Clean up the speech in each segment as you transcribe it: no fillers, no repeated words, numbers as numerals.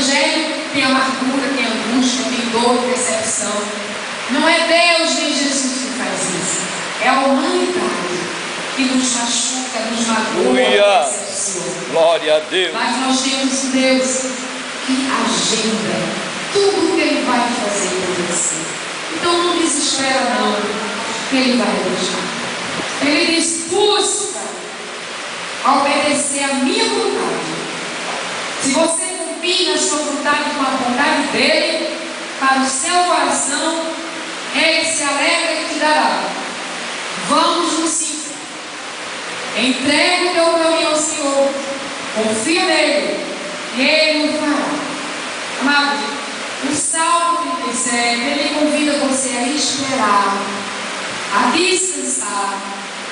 evangelho tem amargura, tem angústia, tem dor, tem decepção. Não é Deus nem Jesus que faz isso. É a humanidade que nos machuca, nos magoa, decepciona. Glória a Deus. Mas nós temos um Deus que agenda tudo o que Ele vai fazer por você. Então não desespera não, que Ele vai deixar. Ele diz: busca obedecer a minha vontade. Se você combina a sua vontade com a vontade dele, para o seu coração, Ele se alegra e te dará. Vamos no simples. Entrega o teu caminho ao Senhor. Confia nele. E Ele o fará. Amado, o Salmo 37, ele convida você a esperar, a descansar,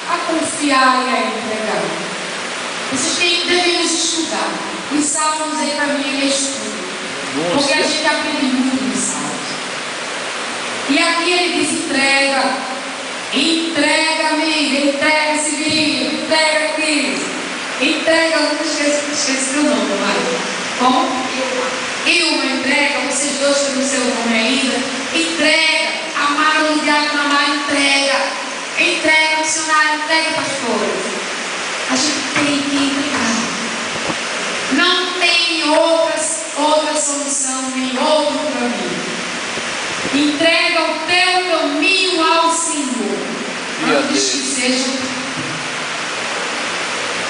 a confiar e a entregar. Vocês devemos estudar. Os salmos aí para mim é estudo. Porque a gente aprende muito nos salmos. E aqui ele diz: entrega. Entrega, amiga. Entrega, Severino. Entrega, Cris. Entrega, eu não esqueci o nome, mas como? Ilma, entrega. Vocês dois que não sei o nome ainda. Entrega. Amaro, o diácono Amaro, entrega. Entrega, missionário. Entrega, pastor. A gente tem que entregar. Não tem outra solução, nem outro caminho. Entrega o teu caminho ao Senhor. Antes que seja.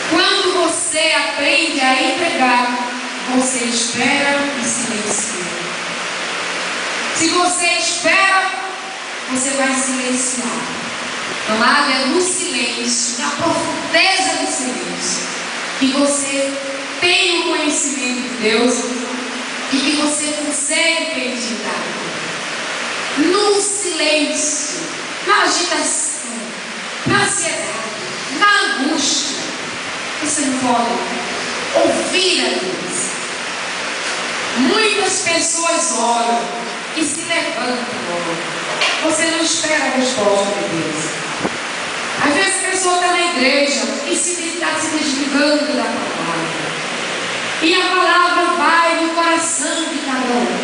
Quando você aprende a entregar, você espera e silencia. Se você espera, você vai silenciar. Amado, é no silêncio, na profundeza do silêncio, que você tem o conhecimento de Deus e que você consegue acreditar. No silêncio, na agitação, na ansiedade, na angústia, você não pode ouvir a Deus. Muitas pessoas oram e se levantam. Você não espera a resposta de Deus. Às vezes a pessoa está na igreja e está se desligando da palavra. E a palavra vai no coração de cada um.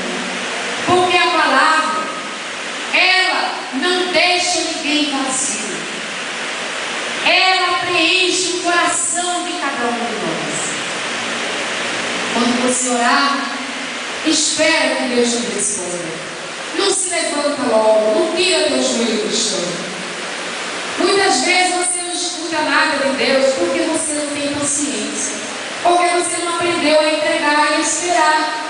Porque a palavra, ela não deixa ninguém vazio. Ela preenche o coração de cada um de nós. Quando você orar, espera que Deus te responda. Não se levanta logo, não tira teu joelho do chão. Muitas vezes você não escuta nada de Deus porque você não tem paciência. Porque você não aprendeu a entregar e esperar.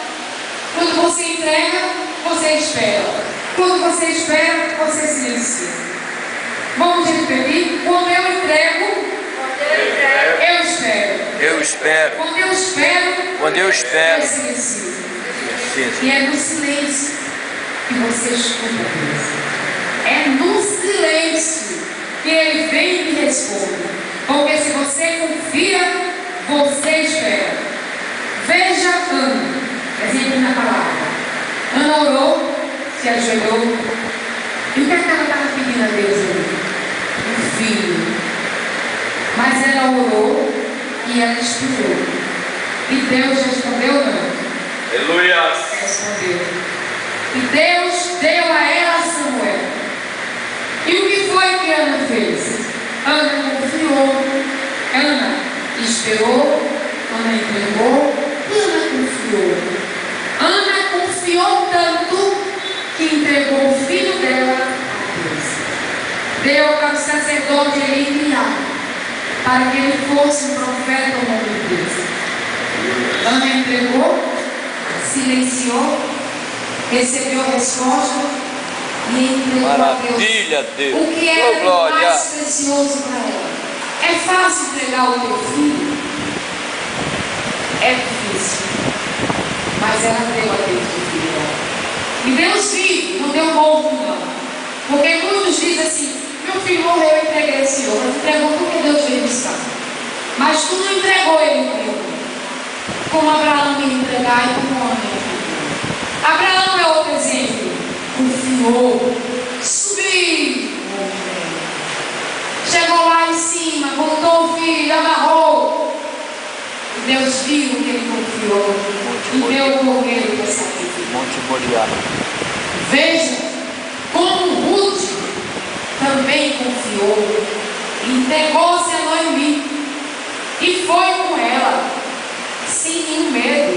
Quando você entrega, você espera. Quando você espera, você silencia. Vamos repetir? Quando eu entrego, eu espero. Eu espero. Quando eu espero, eu silencio. E é no silêncio que você escuta Deus. É no silêncio que Ele vem e me responde. Porque se você confia, você espera. Veja Ana, exemplo na palavra. Ana orou, se ajoelhou. E o que ela estava pedindo a Deus ali? Um filho. Mas ela orou e ela esperou. E Deus respondeu não. Aleluia. Respondeu. E Deus deu a ela Samuel. E o que foi que Ana fez? Ana confiou. Ana esperou. Ana entregou. Ana confiou. Ana confiou tanto que entregou o filho dela a Deus. Deu para o sacerdote Elias para que ele fosse um profeta ao nome de Deus. Ana entregou, silenciou, recebeu a resposta e entregou a Deus. O que era mais precioso para ela. É fácil entregar o teu filho? É difícil. Mas ela deu a Deus o filho dela. E Deus vive, não deu morto não. Porque muitos dizem assim: meu filho morreu, eu entreguei esse Senhor. Mas entregou porque Deus veio buscar. Mas tu não entregou, ele entregou. Como Abraão ia entregar e como Ana ia entregar. Abraão é outro exemplo. Confiou, subiu, chegou lá em cima, voltou o filho, amarrou, Deus viu que ele confiou e deu o cordeiro para sacrifício. Monte Moriá. Veja como Ruth também confiou, entregou-se a Noemi e foi com ela, sem nenhum medo.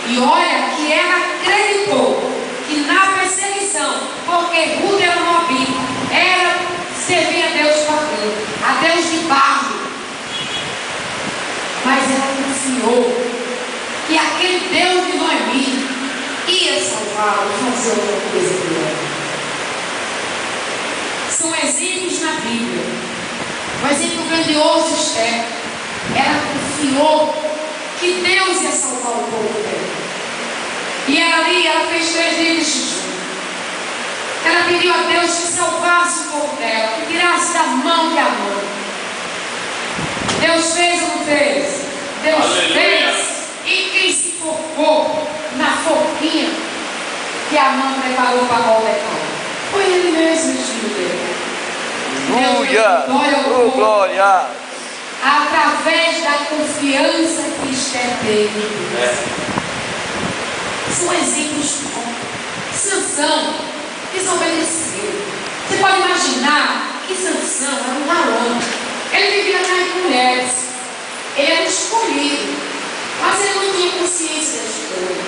E olha que ela acreditou que na perseguição, porque Ruth era moabita, ela servia a Deus pagão, a Deus de barro. Mas ela confiou que aquele Deus de Noemi ia salvá-la e fazer outra coisa por ela. São exemplos na Bíblia. Um exemplo grandioso, Esther. Ela confiou que Deus ia salvar o povo dela. E ali ela fez 3 dias de jejum. Ela pediu a Deus que salvasse o povo dela, que tirasse da mão de Amã. Deus fez ou não fez? Deus fez. E quem se focou na foquinha que Amã preparou para Mordecai? Foi ele mesmo, filho dele. Aleluia! Oh, glória! Através da confiança que Esther teve. São exemplos bons. Sansão desobedeceu. Você pode imaginar que Sansão era um varão. Ele vivia atrás de mulheres. Ele era escolhido. Mas ele não tinha consciência da escolha.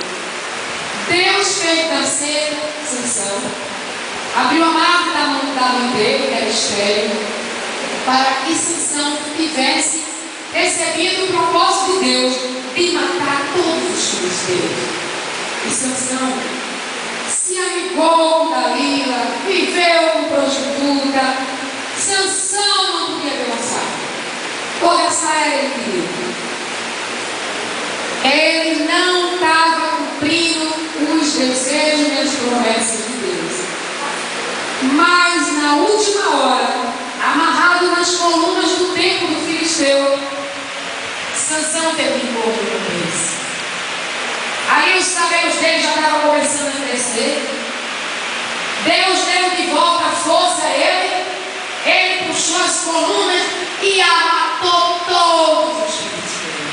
Deus fez nascer Sansão. Abriu a marca da mãe dele, que era estéril, para que Sansão tivesse recebido o propósito de Deus de matar todos os filhos dele. E Sansão se amigou com Dalila, viveu com prostituta. Sansão não podia ver uma saia. Toda essa era ele queria. Ele não estava cumprindo os desejos e as promessas de Deus. Mas na última hora, amarrado nas colunas do templo do Filisteu, Sansão teve um encontro com Deus. Aí os cabelos dele já estavam começando a crescer. Deus deu de volta a força a ele. Ele puxou as colunas e matou todos os filhos dele.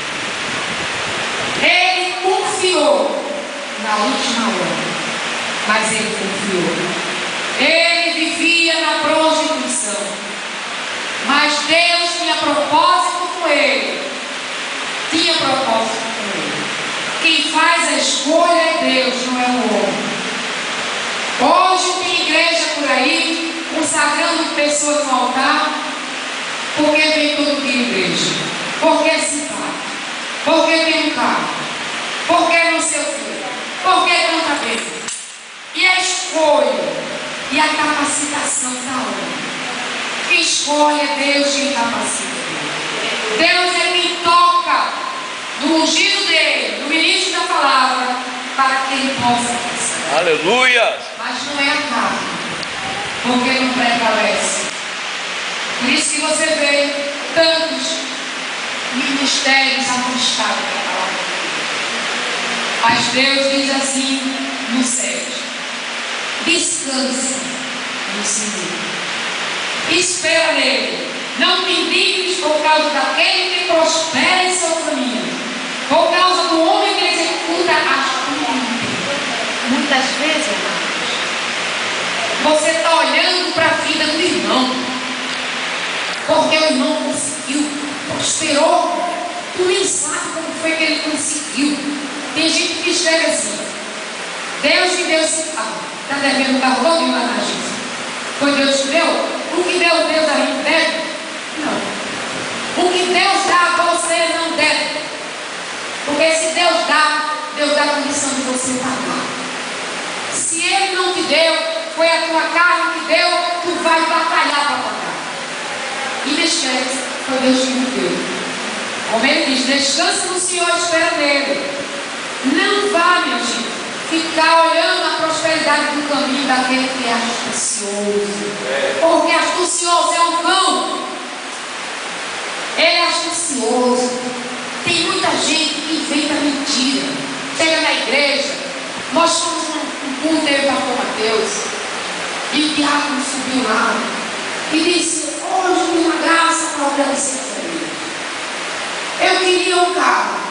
Ele confiou na última hora, mas ele confiou. Ele vivia na prostituição, mas Deus tinha propósito com ele. Tinha propósito com ele. Quem faz a escolha é Deus, não é o homem. Hoje tem igreja por aí consagrando pessoas no altar, porque vem todo dia em igreja, porque é simpático, porque tem um carro, porque não sei o quê, porque canta bem. E a escolha e a capacitação está onde? Quem escolhe é Deus, quem capacita. Deus é quem toca no ungido dele, no ministro da palavra, para que ele possa passar. Aleluia! Mas não é a carne, porque não prevalece. Por isso que você vê tantos ministérios afastados da palavra. Mas Deus diz assim no 7. Descansa no Senhor. Espera nele. Não te indignes por causa daquele que prospera em seu caminho, por causa do homem que executa astucia. Muitas vezes, irmãos, você está olhando para a vida do irmão, porque o irmão conseguiu, prosperou. Tu nem sabe como foi que ele conseguiu. Tem gente que escreve assim: Deus me deu esse carro. Está devendo o carro todo lá na agência. Foi Deus que deu? O que deu, Deus a gente deve? Não. O que Deus dá, você não deve. Porque se Deus dá a condição de você pagar. Se Ele não te deu, foi a tua carne que deu, tu vai batalhar para pagar. E não esquece, foi Deus que me deu. Como Ele diz, descansa no Senhor e espera nele. Não vá, meu gente, ficar olhando a prosperidade do caminho daquele que é astucioso. Porque astucioso é um cão. Ele é astucioso. Tem muita gente que inventa mentira. Chega na igreja, nós fomos um culto aí para o Mateus, e o diácono subiu lá e disse: hoje tem uma graça para oferecer a família. Eu queria um carro.